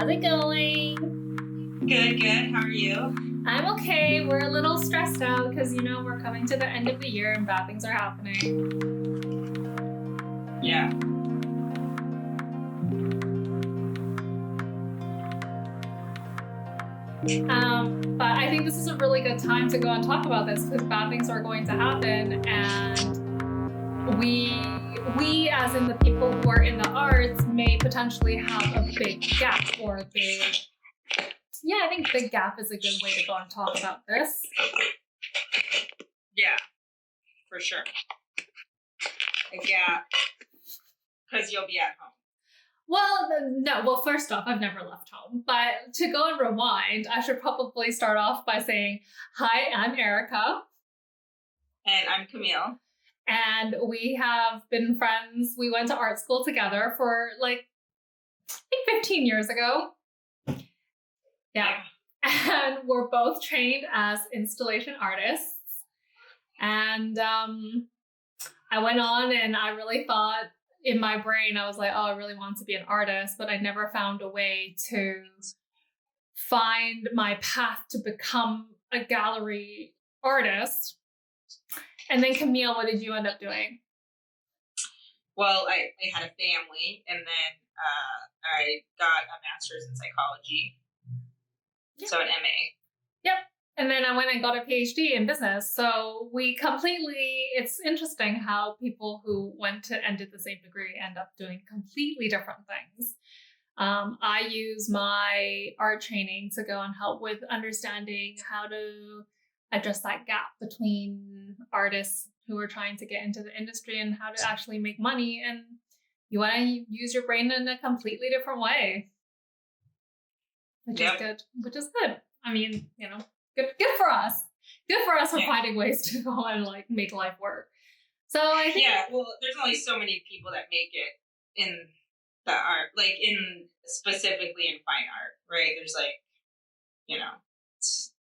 How's it going? Good. How are you? I'm okay. We're a little stressed out because, we're coming to the end of the year and bad things are happening. Yeah. But I think this is a really good time to go and talk about this because bad things are going to happen, and we as in the people who are in the arts may potentially have a big gap or a big... Yeah, I think big gap is a good way to go and talk about this. Yeah, for sure. A gap, because you'll be at home. Well, no. Well, first off, I've never left home. But to go and rewind, I should probably start off by saying, hi, I'm Erika. And I'm Camille. And we have been friends. We went to art school together for I think 15 years ago. Yeah. And we're both trained as installation artists. And I went on and I really thought in my brain, I was like, oh, I really want to be an artist, but I never found a way to find my path to become a gallery artist. And then Camille, what did you end up doing? Well, I had a family, and then I got a master's in psychology. Yep. So an MA. Yep. And then I went and got a PhD in business. So it's interesting how people who went to and did the same degree end up doing completely different things. I use my art training to go and help with understanding how to address that gap between artists who are trying to get into the industry and how to actually make money. And you want to use your brain in a completely different way. Which is good. I mean, good for us. Good for us for finding ways to go and make life work. So I think there's only so many people that make it in the art, specifically in fine art, right? There's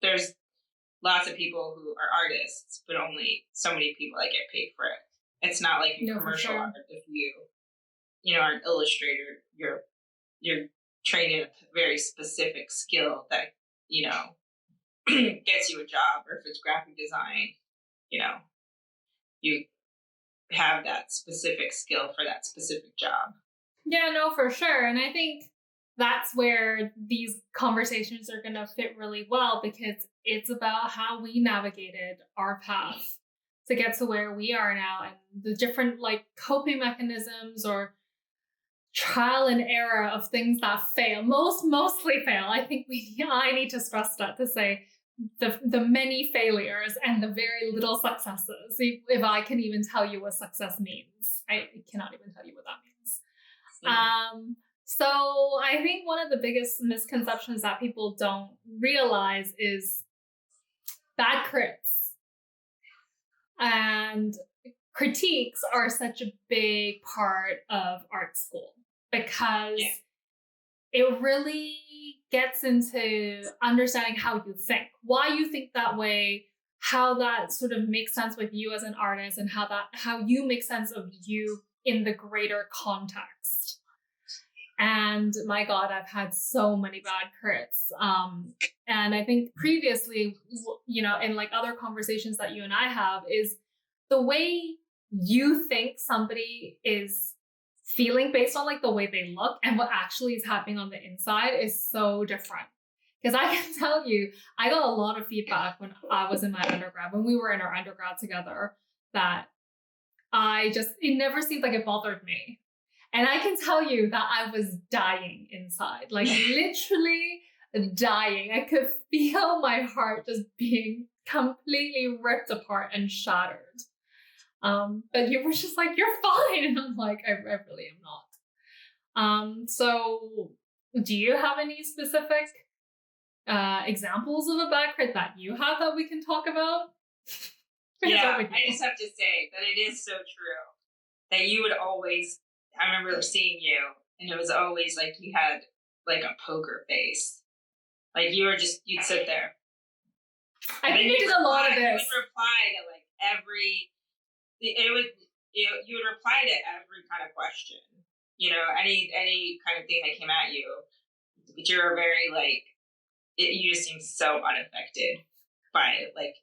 there's lots of people who are artists, but only so many people that get paid for it. It's not like in commercial art. If you are an illustrator, you're trained in a very specific skill that, gets you a job, or if it's graphic design, you have that specific skill for that specific job. Yeah, no, for sure. And I think that's where these conversations are going to fit really well, because it's about how we navigated our path to get to where we are now, and the different coping mechanisms or trial and error of things that fail, mostly fail. I think I need to stress that, to say the many failures and the very little successes. If I can even tell you what success means, I cannot even tell you what that means. Yeah. So I think one of the biggest misconceptions that people don't realize is bad crits and critiques are such a big part of art school, because it really gets into understanding how you think, why you think that way, how that sort of makes sense with you as an artist, and how you make sense of you in the greater context. And my God, I've had so many bad crits. And I think previously, in other conversations that you and I have, is the way you think somebody is feeling based on the way they look and what actually is happening on the inside is so different. Because I can tell you, I got a lot of feedback when I was in my undergrad, when we were in our undergrad together, that it never seemed like it bothered me. And I can tell you that I was dying inside, literally dying. I could feel my heart just being completely ripped apart and shattered. But you were just like, you're fine. And I'm like, I really am not. So do you have any specific examples of a bad crit that you have that we can talk about? Yeah, I just have to say that it is so true that you would always, I remember seeing you, and it was always you had a poker face. You'd sit there. I think you did a lot of this. You would reply to you would reply to every kind of question, any kind of thing that came at you. but you're very like, you just seem so unaffected by like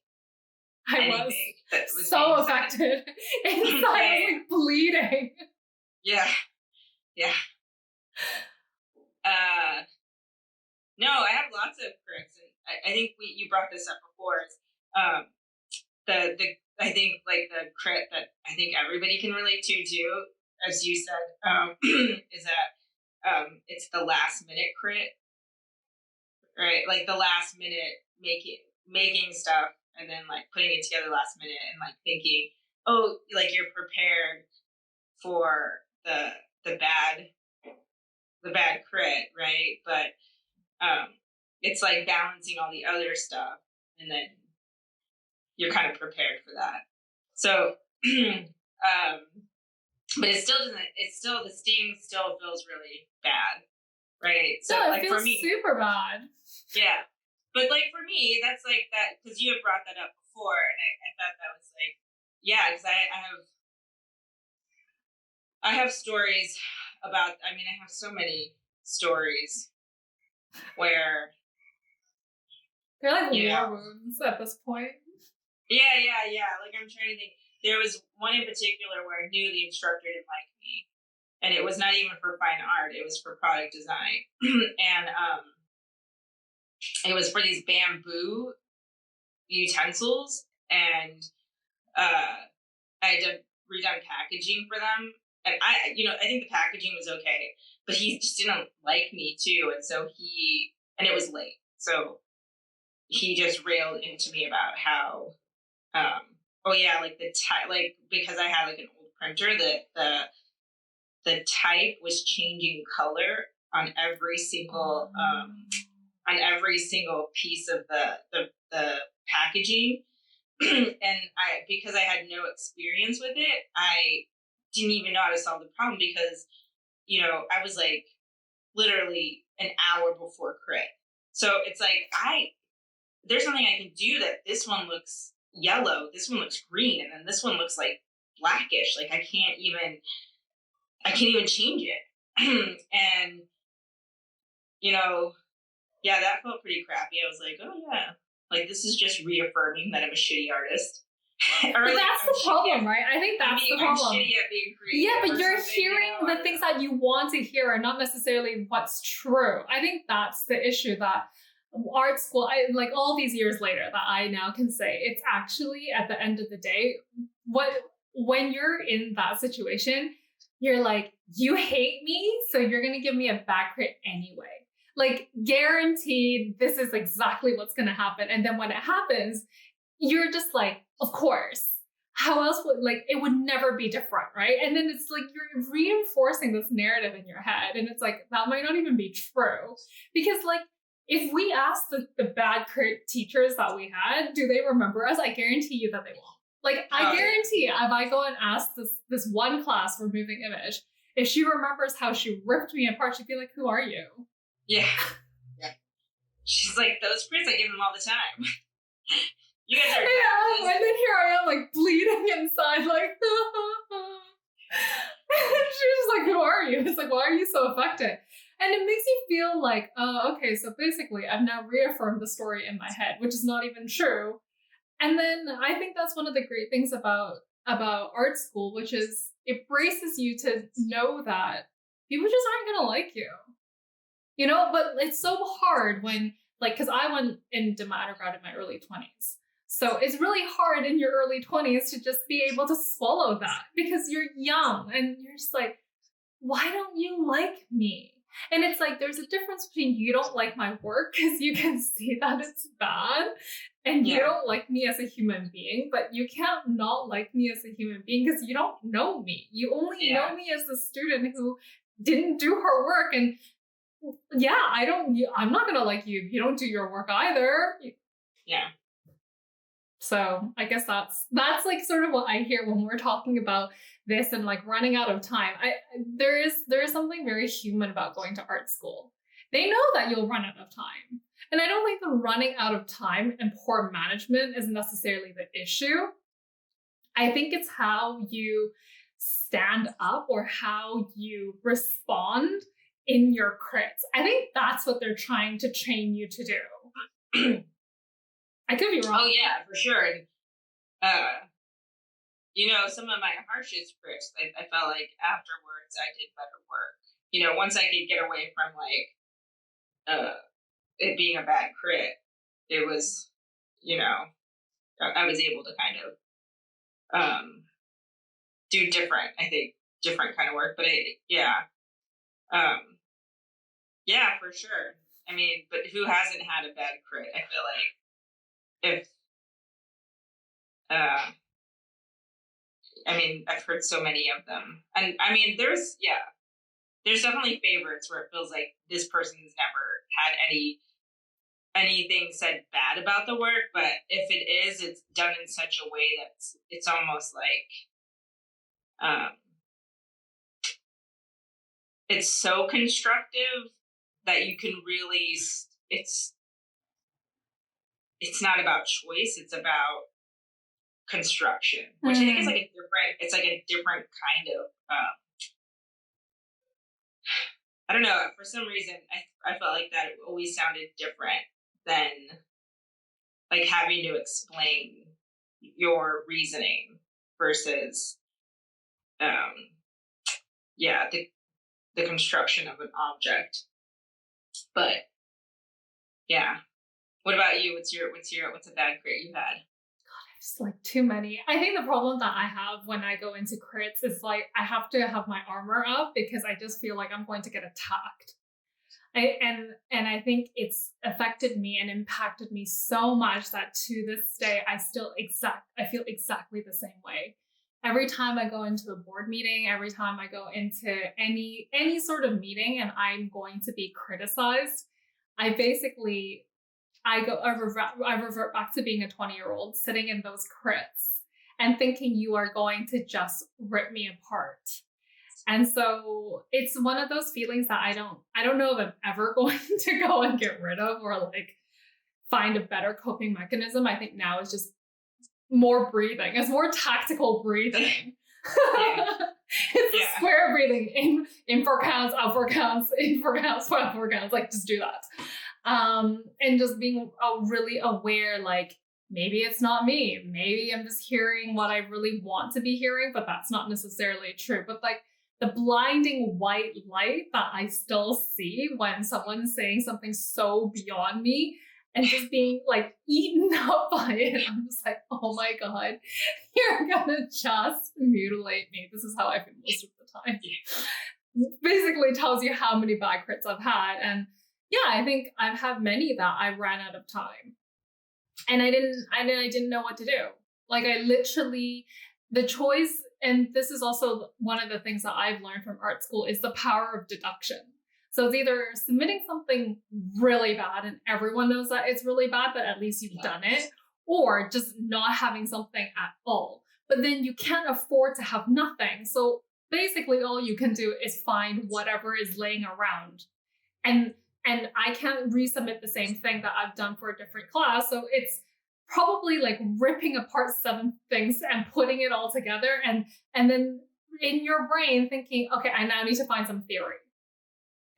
I was so affected. Inside I was like bleeding. Yeah. No, I have lots of critics, and I think you brought this up before. I think like the crit that I think everybody can relate to too, as you said, is that it's the last minute crit, right? Like the last minute making stuff and then like putting it together last minute and like thinking, oh, like you're prepared for the bad crit, right? But it's like balancing all the other stuff, and then you're kind of prepared for that. So, but it still doesn't. It's still, the sting still feels really bad, right? So, no, it like feels for me, super bad. Yeah, but like for me, that's like that because you had brought that up before, and I thought that was like, yeah, because I have stories about. I mean, I have so many stories where they're like war wounds at this point. Yeah. Like I'm trying to think. There was one in particular where I knew the instructor didn't like me, and it was not even for fine art; it was for product design, and it was for these bamboo utensils, and I had to redone packaging for them. And I think the packaging was okay, but he just didn't like me too, and so and it was late, so he just railed into me about how, like the type, like because I had like an old printer, the type was changing color on every single piece of the packaging, and because I had no experience with it, I didn't even know how to solve the problem because, I was like literally an hour before crit. So it's like, there's something I can do that this one looks yellow, this one looks green, and then this one looks like blackish. Like I can't even change it. And, that felt pretty crappy. I was like, oh yeah, like this is just reaffirming that I'm a shitty artist. But that's the problem, right? I think that's the problem. I'm shitty at being creative. Yeah, but you're hearing the things that you want to hear and not necessarily what's true. I think that's the issue, that art school, like all these years later, that I now can say it's actually at the end of the day, when you're in that situation, you're like, you hate me, so you're going to give me a bad crit anyway. Like guaranteed, this is exactly what's going to happen. And then when it happens, you're just like, of course, how else would, like, it would never be different, right? And then it's like you're reinforcing this narrative in your head, and it's like, that might not even be true. Because like, if we ask the bad crit teachers that we had, do they remember us? I guarantee you that they won't. Like, I guarantee you, if I go and ask this one class for moving image, if she remembers how she ripped me apart, she'd be like, who are you? Yeah. She's like, those prints, I give them all the time. You guys are and then here I am, like, bleeding inside, like, she's just like, who are you? It's like, why are you so affected? And it makes you feel like, oh, okay, so basically I've now reaffirmed the story in my head, which is not even true. And then I think that's one of the great things about art school, which is it braces you to know that people just aren't going to like you. But it's so hard when, like, because I went into my undergrad in my early 20s. So it's really hard in your early 20s to just be able to swallow that because you're young and you're just like, why don't you like me? And it's like, there's a difference between you don't like my work because you can see that it's bad, and you don't like me as a human being, but you can't not like me as a human being because you don't know me. You only know me as the student who didn't do her work. And I'm not going to like you if you don't do your work either. Yeah. So I guess that's like sort of what I hear when we're talking about this and like running out of time. There is something very human about going to art school. They know that you'll run out of time. And I don't think the running out of time and poor management is necessarily the issue. I think it's how you stand up or how you respond in your crits. I think that's what they're trying to train you to do. I could be wrong. Oh yeah, for sure. And, some of my harshest crits, I felt like afterwards I did better work. Once I could get away from it being a bad crit, it was, I was able to kind of do different kind of work. But yeah, for sure. I mean, but who hasn't had a bad crit? I feel like if I've heard so many of them, and I mean, there's definitely favorites where it feels like this person's never had anything said bad about the work, but if it is, it's done in such a way that it's almost like it's so constructive that you can really it's not about choice, it's about construction, which I think is like a different kind of I don't know, for some reason I felt like that always sounded different than like having to explain your reasoning versus the construction of an object. But yeah. What about you? What's a bad crit you had? It's like too many. I think the problem that I have when I go into crits is like I have to have my armor up because I just feel like I'm going to get attacked. And I think it's affected me and impacted me so much that to this day I feel exactly the same way. Every time I go into a board meeting, every time I go into any sort of meeting and I'm going to be criticized, I revert back to being a 20-year-old sitting in those crits and thinking you are going to just rip me apart. And so it's one of those feelings that I don't know if I'm ever going to go and get rid of or like find a better coping mechanism. I think now is just more breathing. It's more tactical breathing. It's square breathing. In 4 counts, out 4 counts, in 4 counts, out 4 counts. Like just do that. And just being really aware, like maybe it's not me. Maybe I'm just hearing what I really want to be hearing, but that's not necessarily true. But like the blinding white light that I still see when someone's saying something so beyond me and just being like eaten up by it. I'm just like, oh my God, you're gonna just mutilate me. This is how I feel most of the time. Basically tells you how many bad crits I've had. And yeah, I think I've had many that I ran out of time. And I didn't know what to do. Like I literally, the choice, and this is also one of the things that I've learned from art school, is the power of deduction. So it's either submitting something really bad and everyone knows that it's really bad, but at least you've done it, or just not having something at all. But then you can't afford to have nothing. So basically all you can do is find whatever is laying around. And I can't resubmit the same thing that I've done for a different class. So it's probably like ripping apart 7 things and putting it all together. And then in your brain thinking, okay, I now need to find some theory.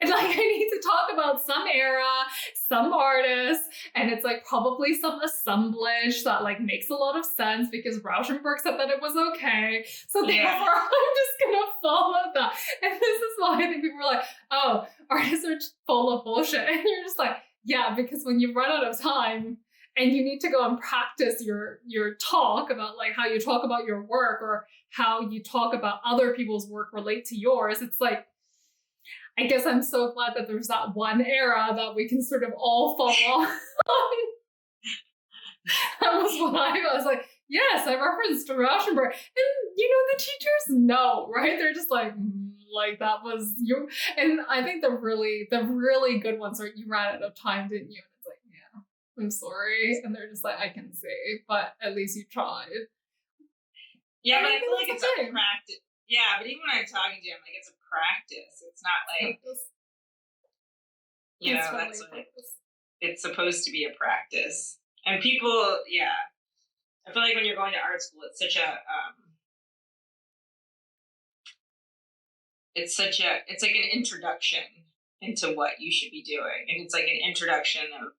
And like, I need to talk about some era, some artist, and it's like probably some assemblage that like makes a lot of sense because Rauschenberg said that it was okay. So therefore, I'm just gonna follow that. And this is why I think people are like, oh, artists are full of bullshit. And you're just like, yeah, because when you run out of time and you need to go and practice your talk about like how you talk about your work or how you talk about other people's work relate to yours, it's like, I guess I'm so glad that there's that one era that we can sort of all fall on. That was what I was like, yes, I referenced Rauschenberg. And, the teachers know, right? They're just like that was you. And I think the really good ones are, you ran out of time, didn't you? And it's like, yeah, I'm sorry. And they're just like, I can see, but at least you tried. Yeah, but I feel like it's a practice. Yeah, but even when I'm talking to you, I'm like, it's a practice. It's not like, that's what it's supposed to be, a practice. And people, I feel like when you're going to art school, it's like an introduction into what you should be doing. And it's like an introduction of,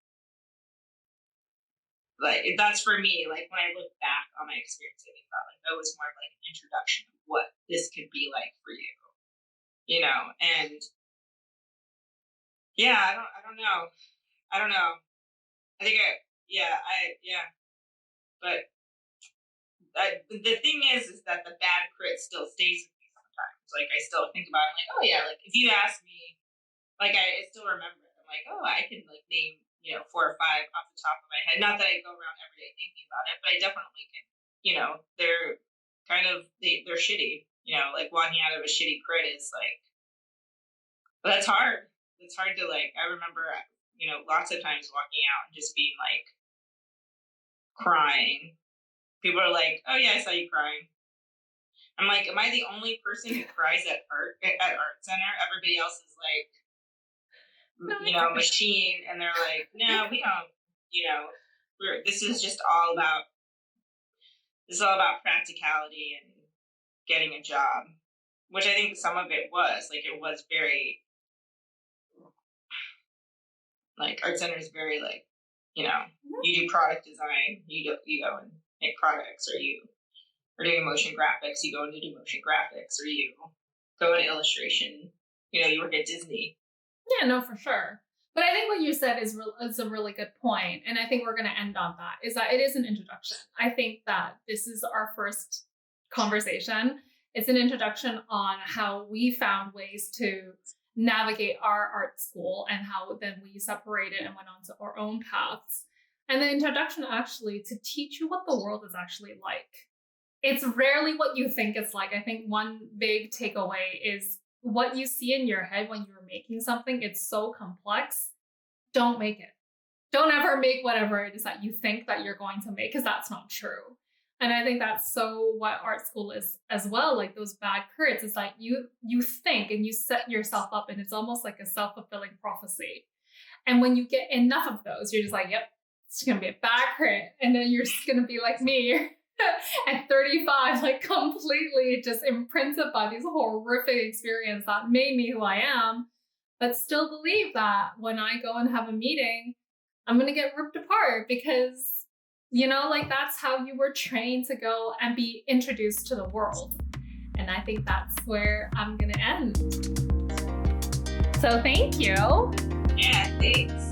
like, that's for me, like when I look back on my experience, I think about like that was more of like an introduction of what this could be like for you, you know. And yeah, I don't know. I think but the thing is that the bad crit still stays with me sometimes. Like I still think about it, I'm like, oh yeah, like if you ask me, like I still remember it. I'm like, oh, I can like name, 4 or 5 off the top of my head. Not that I go around every day thinking about it, but I definitely can. They're kind of they're shitty. Like walking out of a shitty crit is like, that's hard. It's hard to like. I remember, lots of times walking out and just being like crying. People are like, "Oh yeah, I saw you crying." I'm like, "Am I the only person who cries at art center? Everybody else is like, machine," and they're like, "No, we don't. This is all about practicality and getting a job," which I think some of it was like. It was very like art center is very like, you do product design, you go and make products, or you are doing motion graphics, you go and do motion graphics, or you go into illustration, you work at Disney. Yeah, no, for sure. But I think what you said is a really good point, and I think we're going to end on that, is that it is an introduction. I think that this is our first conversation. It's an introduction on how we found ways to navigate our art school and how then we separated and went on to our own paths. And the introduction actually to teach you what the world is actually like. It's rarely what you think it's like. I think one big takeaway is what you see in your head when you're making something. It's so complex. Don't make it. Don't ever make whatever it is that you think that you're going to make, because that's not true. And I think that's so what art school is as well. Like those bad crits, it's like you think and you set yourself up, and it's almost like a self-fulfilling prophecy. And when you get enough of those, you're just like, yep, it's going to be a bad crit. And then you're just going to be like me at 35, like completely just imprinted by these horrific experiences that made me who I am, but still believe that when I go and have a meeting, I'm going to get ripped apart because, like that's how you were trained to go and be introduced to the world. And I think that's where I'm going to end. So thank you. Yeah, thanks.